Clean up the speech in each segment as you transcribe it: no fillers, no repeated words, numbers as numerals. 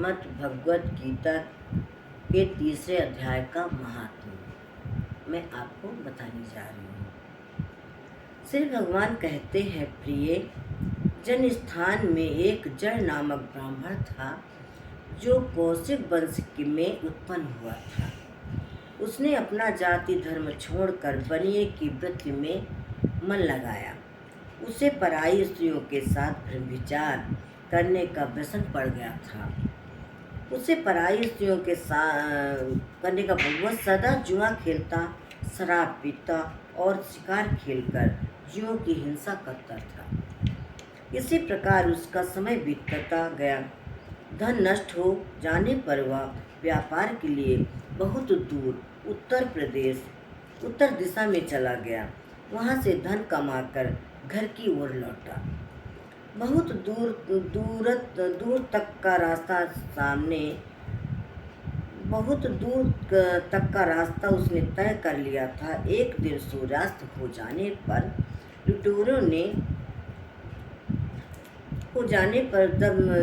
श्रीमद् भगवत गीता के तीसरे अध्याय का महात्म्य मैं आपको बताने जा रही हूँ। श्री भगवान कहते हैं, प्रिय जन, स्थान में एक जड़ नामक ब्राह्मण था जो कौशिक वंश में उत्पन्न हुआ था। उसने अपना जाति धर्म छोड़कर बनिए की वृत्ति में मन लगाया। उसे पराई स्त्रियों के साथ व्यभिचार करने का व्यसन पड़ गया था। उसे पराई स्त्रियों के साथ करने का वह सदा जुआ खेलता, शराब पीता और शिकार खेलकर जीवों की हिंसा करता था। इसी प्रकार उसका समय बीतता गया। धन नष्ट हो जाने पर वह व्यापार के लिए बहुत दूर उत्तर दिशा में चला गया। वहाँ से धन कमाकर घर की ओर लौटा। बहुत दूर तक का रास्ता उसने तय कर लिया था। एक दिन सूर्यास्त हो जाने पर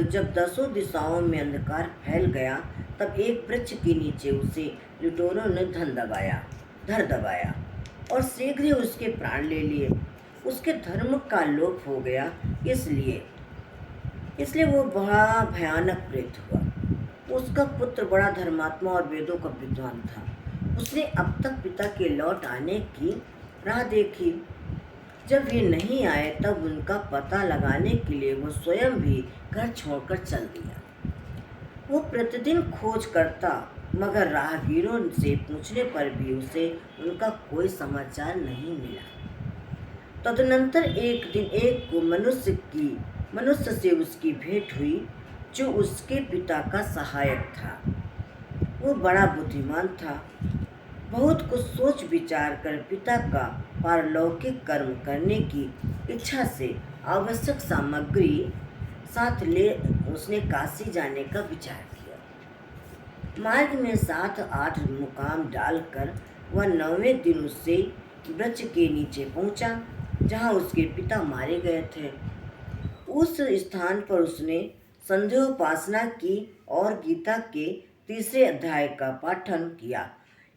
जब दसों दिशाओं में अंधकार फैल गया, तब एक वृक्ष के नीचे उसे लुटेरों ने धर दबाया और शीघ्र ही उसके प्राण ले लिए। उसके धर्म का लोप हो गया, इसलिए वो बड़ा भयानक प्रेत हुआ। उसका पुत्र बड़ा धर्मात्मा और वेदों का विद्वान था। उसने अब तक पिता के लौट आने की राह देखी। जब वे नहीं आए तब उनका पता लगाने के लिए वो स्वयं भी घर छोड़कर चल दिया। वो प्रतिदिन खोज करता, मगर राहगीरों से पूछने पर भी उसे उनका कोई समाचार नहीं मिला। तदनंतर एक दिन एक मनुष्य से उसकी भेंट हुई जो उसके पिता का सहायक था। वो बड़ा बुद्धिमान था। बहुत कुछ सोच विचार कर पिता का पारलौकिक कर्म करने की इच्छा से आवश्यक सामग्री साथ ले उसने काशी जाने का विचार किया। मार्ग में 7-8 मुकाम डालकर वह 9वें दिन उससे वृक्ष के नीचे पहुंचा जहां उसके पिता मारे गए थे। उस स्थान पर उसने संध्योपासना की और गीता के तीसरे अध्याय का पाठन किया।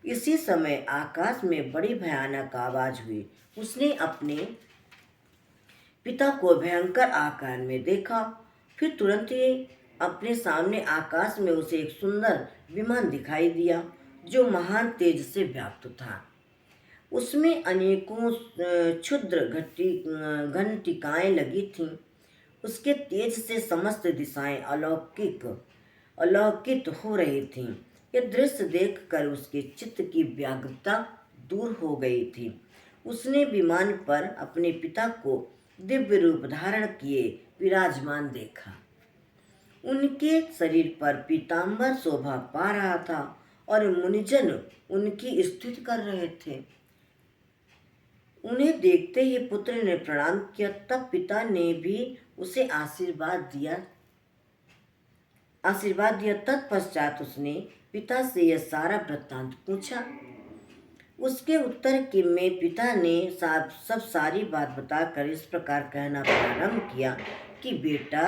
इसी समय आकाश में बड़ी भयानक आवाज हुई। उसने अपने पिता को भयंकर आकार में देखा। फिर तुरंत ही अपने सामने आकाश में उसे एक सुंदर विमान दिखाई दिया जो महान तेज से व्याप्त था। उसमें अनेकों क्षुद्र घंटिकाएं लगी थीं। उसके तेज से समस्त दिशाएं अलौकित हो रही थीं। यह दृश्य देखकर उसके चित्त की व्याकुलता दूर हो गई थी। उसने विमान पर अपने पिता को दिव्य रूप धारण किए विराजमान देखा। उनके शरीर पर पीतांबर शोभा पा रहा था और मुनिजन उनकी स्तुति कर रहे थे। उन्हें देखते ही पुत्र ने प्रणाम किया। तब पिता ने भी उसे आशीर्वाद दिया। तत्पश्चात उसने पिता से यह सारा वृत्तांत पूछा। उसके उत्तर में पिता ने सब सारी बात बताकर इस प्रकार कहना प्रारंभ किया कि बेटा,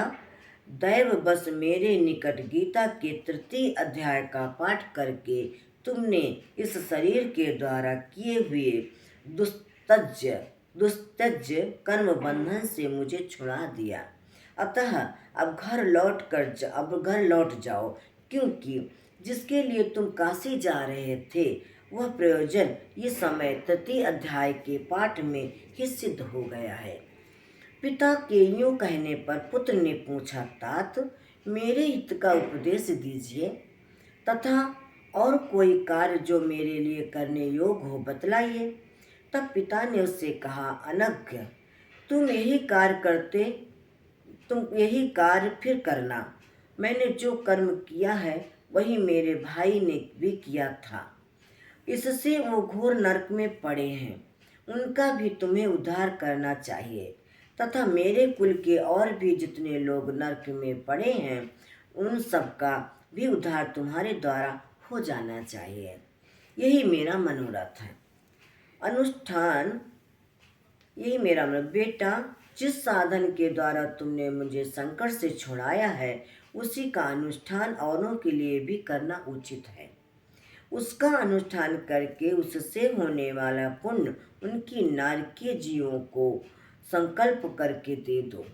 दैववश मेरे निकट गीता के तृतीय अध्याय का पाठ करके तुमने इस शरीर के द्वारा किए हुए दुस्तज कर्म बंधन से मुझे छुड़ा दिया। अतः अब घर लौट जाओ, क्योंकि जिसके लिए तुम काशी जा रहे थे वह प्रयोजन इस समय तृतीय अध्याय के पाठ में ही सिद्ध हो गया है। पिता के यूं कहने पर पुत्र ने पूछा, तात, मेरे हित का उपदेश दीजिए तथा और कोई कार्य जो मेरे लिए करने योग्य हो बतलाइए। तब पिता ने उससे कहा, अनज्ञ, तुम यही कार्य फिर करना। मैंने जो कर्म किया है वही मेरे भाई ने भी किया था। इससे वो घोर नरक में पड़े हैं। उनका भी तुम्हें उद्धार करना चाहिए तथा मेरे कुल के और भी जितने लोग नरक में पड़े हैं उन सब का भी उद्धार तुम्हारे द्वारा हो जाना चाहिए। यही मेरा मनोरथ है। बेटा, जिस साधन के द्वारा तुमने मुझे संकट से छुड़ाया है उसी का अनुष्ठान औरों के लिए भी करना उचित है। उसका अनुष्ठान करके उससे होने वाला पुण्य उनकी नारकीय जीवों को संकल्प करके दे दो,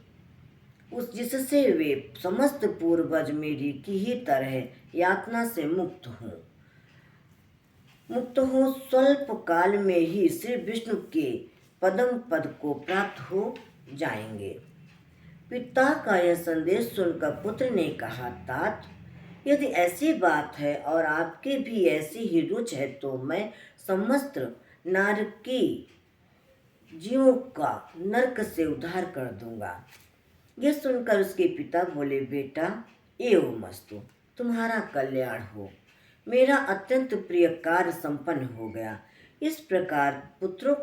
उस जिससे वे समस्त पूर्वज मेरी की ही तरह यातना से मुक्त हो स्वल्प काल में ही श्री विष्णु के पदम पद को प्राप्त हो जाएंगे। पिता का यह संदेश सुनकर पुत्र ने कहा, तात, यदि ऐसी बात है और आपके भी ऐसी ही रुचि है तो मैं समस्त नारकी जीवों का नरक से उद्धार कर दूंगा। यह सुनकर उसके पिता बोले, बेटा एवमस्तु, तुम्हारा कल्याण हो, मेरा अत्यंत प्रिय कार्य संपन्न हो गया। इस प्रकार पुत्र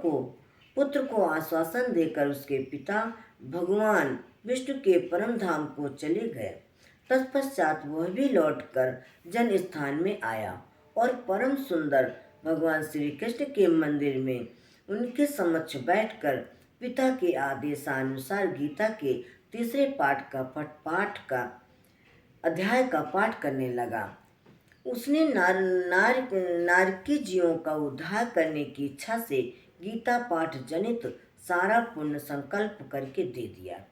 को आश्वासन देकर उसके पिता भगवान विष्णु के परम धाम को चले गए। तत्पश्चात वह भी लौटकर जन स्थान में आया और परम सुंदर भगवान श्री कृष्ण के मंदिर में उनके समक्ष बैठकर पिता के आदेशानुसार गीता के तीसरे पाठ का अध्याय का पाठ करने लगा। उसने नारकी जीवों का उद्धार करने की इच्छा से गीता पाठ जनित सारा पुण्य संकल्प करके दे दिया।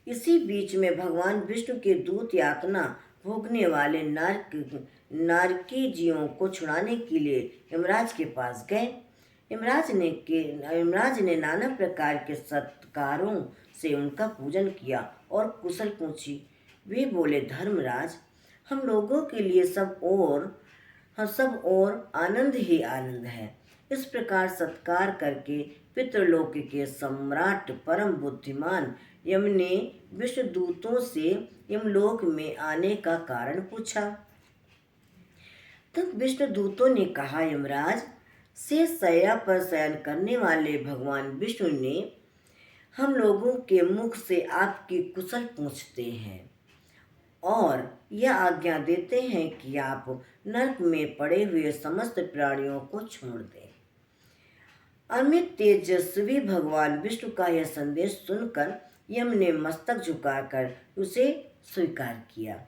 इसी बीच में भगवान विष्णु के दूत यातना भोगने वाले नारकी जीवों को छुड़ाने के लिए यमराज के पास गए। यमराज ने नाना प्रकार के सत्कारों से उनका पूजन किया और कुशल पूछी। वे बोले, धर्मराज, हम लोगों के लिए सब और आनंद ही आनंद है। इस प्रकार सत्कार करके पितृलोक के सम्राट परम बुद्धिमान यम ने विष्णुदूतों से यमलोक में आने का कारण पूछा। तब विष्णुदूतों ने कहा, यमराज, शेष शैया पर शयन करने वाले भगवान विष्णु ने हम लोगों के मुख से आपकी कुशल पूछते हैं और यह आज्ञा देते हैं कि आप नरक में पड़े हुए समस्त प्राणियों को छोड़ दें। अमित तेजस्वी भगवान विष्णु का यह संदेश सुनकर यम ने मस्तक झुकाकर उसे स्वीकार किया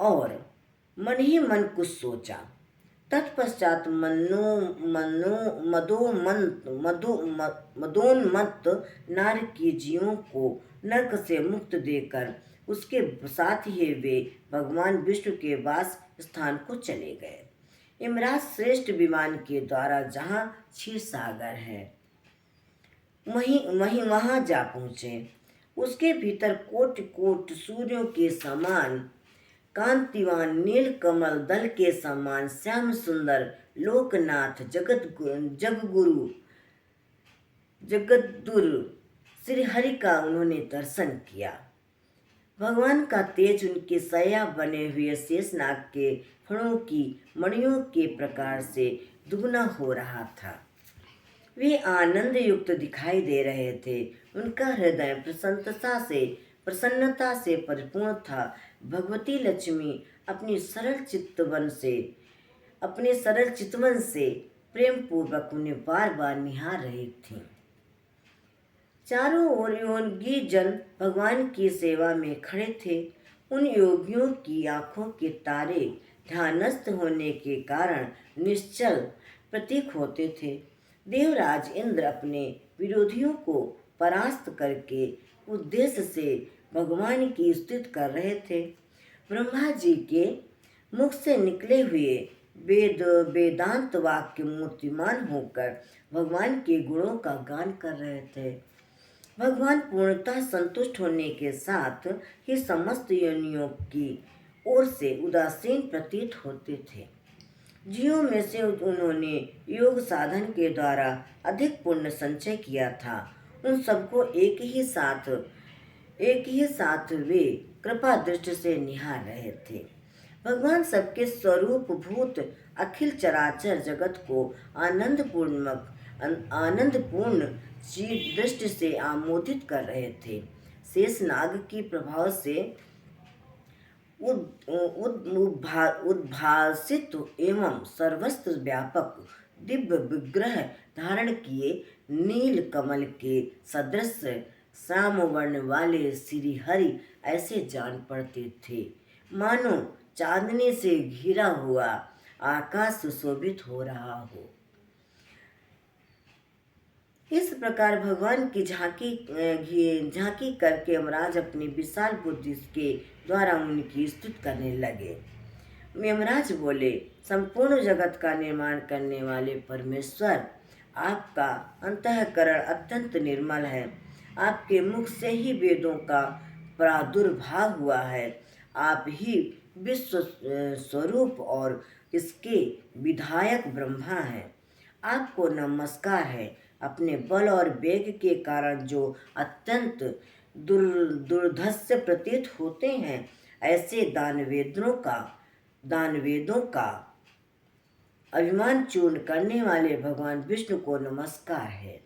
और मन ही मन कुछ सोचा। तत्पश्चात मदोन्मत्त नारकी जीवों को नरक से मुक्त देकर उसके साथ ही वे भगवान विष्णु के वास स्थान को चले गए। यमराज श्रेष्ठ विमान के द्वारा जहाँ क्षीर सागर है वहाँ जा पहुँचे। उसके भीतर कोटि कोटि सूर्यों के समान कांतिवान नील कमल दल के समान श्याम सुंदर लोकनाथ जगद्गुरु श्री हरि का उन्होंने दर्शन किया। भगवान का तेज उनके सया बने हुए शेषनाग के फणों की मणियों के प्रकार से दुगना हो रहा था। वे आनंद युक्त दिखाई दे रहे थे। उनका हृदय प्रसन्नता से परिपूर्ण था। भगवती लक्ष्मी अपने सरल चितवन से प्रेम पूर्वक उन्हें बार बार निहार रही थीं। चारों ओर योगी जन भगवान की सेवा में खड़े थे। उन योगियों की आंखों के तारे ध्यानस्थ होने के कारण निश्चल प्रतीक होते थे। देवराज इंद्र अपने विरोधियों को परास्त करके उद्देश्य से भगवान की स्तुति कर रहे थे। ब्रह्मा जी के मुख से निकले हुए वेदांत वाक्य मूर्तिमान होकर भगवान के गुणों का गान कर रहे थे। भगवान पूर्णतः संतुष्ट होने के साथ ही समस्त योनियों की ओर से उदासीन प्रतीत होते थे। जीवों में से उन्होंने योग साधन के द्वारा अधिक पुण्य संचय किया था। उन सबको एक ही साथ वे कृपा दृष्टि से निहार रहे थे। भगवान सबके स्वरूप भूत अखिल चराचर जगत को आनंदपूर्ण दृष्टि से आमोदित कर रहे थे। शेषनाग की प्रभाव से उद्भासित एवं सर्वस्त्र व्यापक दिव्य विग्रह धारण किए नील कमल के सदृश श्याम वर्ण वाले श्री हरि ऐसे जान पड़ते थे। मानो चांदनी से घिरा हुआ आकाश सुशोभित हो रहा हो। इस प्रकार भगवान की झांकी करके यमराज अपनी विशाल बुद्धि के द्वारा उनकी स्तुति करने लगे। यमराज बोले, संपूर्ण जगत का निर्माण करने वाले परमेश्वर, आपका अंतःकरण अत्यंत निर्मल है। आपके मुख से ही वेदों का प्रादुर्भाव हुआ है। आप ही विश्व स्वरूप और इसके विधायक ब्रह्मा हैं। आपको नमस्कार है। अपने बल और वेग के कारण जो अत्यंत दुर्धर्ष प्रतीत होते हैं, ऐसे दानवेदों का अभिमान चूर्ण करने वाले भगवान विष्णु को नमस्कार है।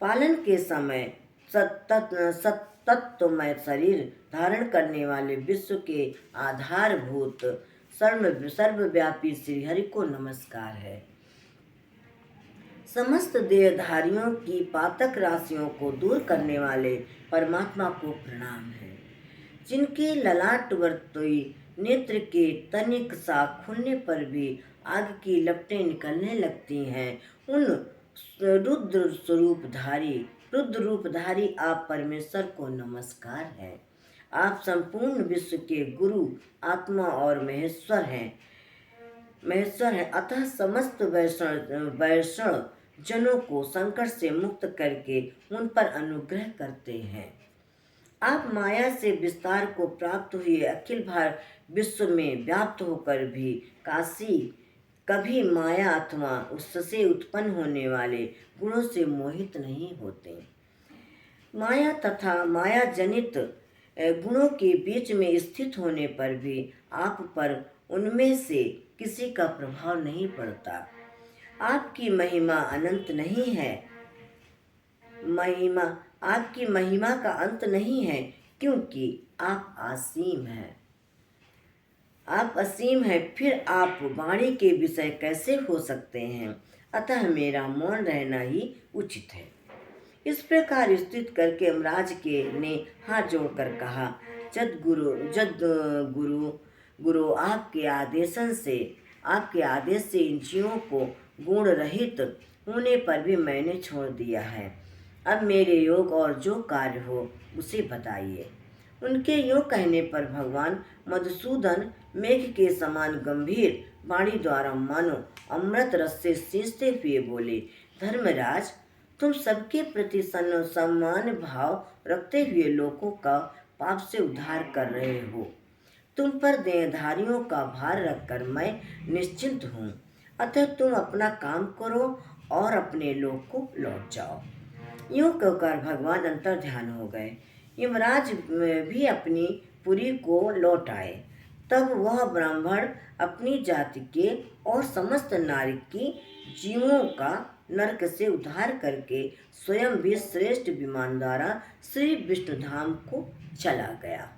पालन के समय सत्तत्वमय शरीर धारण करने वाले विश्व के आधारभूत सर्वव्यापी श्री हरि को नमस्कार है। समस्त देहधारियों की पातक राशियों को दूर करने वाले परमात्मा को प्रणाम है। जिनके ललाटवर्ती नेत्र के तनिक सा खुलने पर भी आग की लपटें निकलने लगती हैं, उन रुद्र रूपधारी आप परमेश्वर को नमस्कार है। आप संपूर्ण विश्व के गुरु, आत्मा और महेश्वर हैं। अतः समस्त वैष्णव जनों को संकट से मुक्त करके उन पर अनुग्रह करते हैं। आप माया से विस्तार को प्राप्त हुए अखिल भारत विश्व में व्याप्त होकर भी कभी माया अथवा उससे उत्पन्न होने वाले गुणों से मोहित नहीं होते। माया तथा माया जनित गुणों के बीच में स्थित होने पर भी आप पर उनमें से किसी का प्रभाव नहीं पड़ता। आपकी महिमा अनंत नहीं है। आपकी महिमा का अंत नहीं है, क्योंकि आप असीम हैं। आप असीम हैं, फिर आप वाणी के विषय कैसे हो सकते हैं? अतः मेरा मौन रहना ही उचित है। इस प्रकार स्तुति करके यमराज ने हाथ जोड़कर कहा, जद गुरु आपके आदेश से इन जीवों को गुण रहित होने पर भी मैंने छोड़ दिया है। अब मेरे योग और जो कार्य हो उसे बताइए। उनके योग कहने पर भगवान मधुसूदन मेघ के समान गंभीर वाणी द्वारा मानो अमृत रस से सींचते हुए बोले, धर्मराज, तुम सबके प्रति सम्मान भाव रखते हुए लोगों का पाप से उद्धार कर रहे हो। तुम पर देहधारियों का भार रखकर मैं निश्चिंत हूँ। अतः तुम अपना काम करो और अपने लोक को लौट जाओ। यूं कहकर भगवान अंतर ध्यान हो गए। यमराज भी अपनी पुरी को लौट आए। तब वह ब्राह्मण अपनी जाति के और समस्त नारकी जीवों का नरक से उद्धार करके स्वयं भी श्रेष्ठ विमान द्वारा श्री विष्णु धाम को चला गया।